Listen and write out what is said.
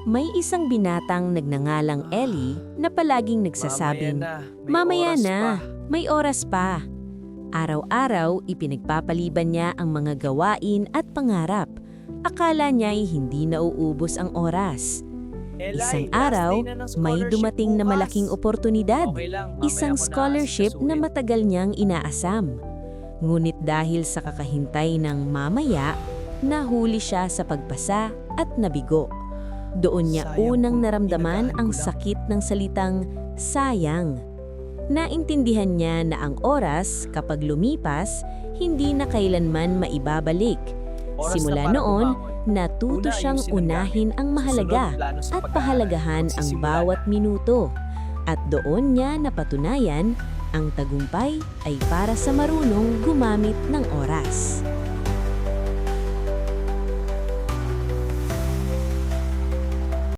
May isang binatang nagngangalang Ellie na palaging nagsasabing, "Mamaya na, may oras pa." Araw-araw, ipinagpapaliban niya ang mga gawain at pangarap. Akala niya'y hindi nauubos ang oras. Isang araw, may dumating na malaking oportunidad, isang scholarship na matagal niyang inaasam. Ngunit dahil sa kakahintay ng mamaya, nahuli siya sa pagpasa at nabigo. Doon niya unang naramdaman ang sakit ng salitang sayang. Naintindihan niya na ang oras, kapag lumipas, hindi na kailanman maibabalik. Simula noon, natuto siyang unahin ang mahalaga at pahalagahan ang bawat minuto. At doon niya napatunayan, ang tagumpay ay para sa marunong gumamit ng oras.